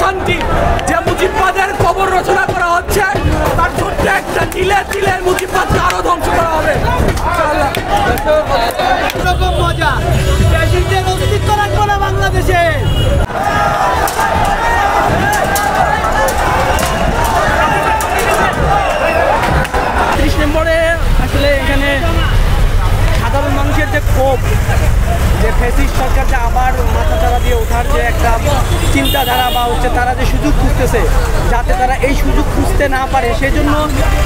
অশান্তি যে মুজিববাদের কবর রচনা করা হচ্ছে, তার ছোট্ট একটা তিলে তিলে মুজিববাদকে আরো ধ্বংস করা হবে। এরকম মজা দেশের অস্তিত্ব রাখবো না বাংলাদেশে। 30 নম্বরে আসলে এখানে সাধারণ মানুষের যে ক্ষোভ, যে ফ্যাসিস্ট সরকার যে আবার মাথা চারা দিয়ে ওঠার যে একটা চিন্তাধারা বা হচ্ছে তারা যে সুযোগ খুঁজতেছে, যাতে তারা এই সুযোগ খুঁজতে না পারে, সেজন্য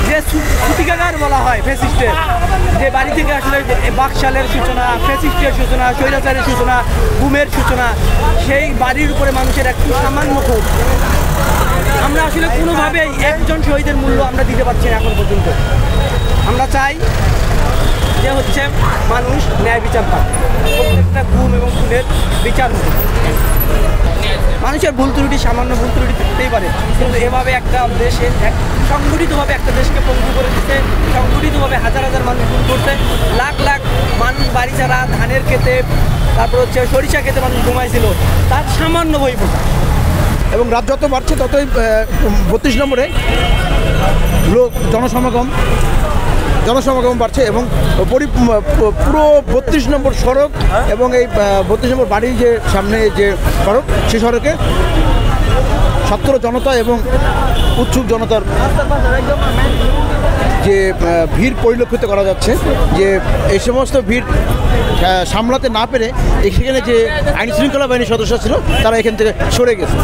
যে সূতিকাগার বলা হয় ফ্যাসিস্টের, যে বাড়ি থেকে আসলে বাকশালের সূচনা, ফ্যাসিস্টের সূচনা, স্বৈরাচারের সূচনা, গুমের সূচনা, সেই বাড়ির উপরে মানুষের একটু সামান্য ক্ষোভ। আমরা আসলে কোনোভাবেই একজন শহীদের মূল্য আমরা দিতে পারছি না এখন পর্যন্ত। আমরা চাই যে হচ্ছে মানুষ ন্যায় বিচার পায়, প্রত্যেকটা গুম এবং খুনের বিচার হবে। মানুষের ভুল ত্রুটি, সামান্য ভুল ত্রুটি থাকতেই পারে, কিন্তু এভাবে একটা দেশে সংগঠিতভাবে একটা দেশকে পঙ্গু করে দিতে, সংগঠিতভাবে হাজার হাজার মানুষ খুন করতে, লাখ লাখ মানুষ বাড়ি ছাড়া, ধানের খেতে, তারপর হচ্ছে সরিষা খেতে মানুষ ঘুমাইছিল, তার সামান্য বহিঃপ্রকাশ। এবং রাত যত বাড়ছে ততই 32 নম্বরে জনসমাগম বাড়ছে এবং পুরো 32 নম্বর সড়ক এবং এই 32 নম্বর বাড়ির যে সামনে যে সড়ক, সেই সড়কে ছাত্র জনতা এবং উৎসুক জনতার যে ভিড় পরিলক্ষিত করা যাচ্ছে, যে এই সমস্ত ভিড় সামলাতে না পেরে সেখানে যে আইন শৃঙ্খলা বাহিনীর সদস্য ছিল তারা এখান থেকে সরে গেছে।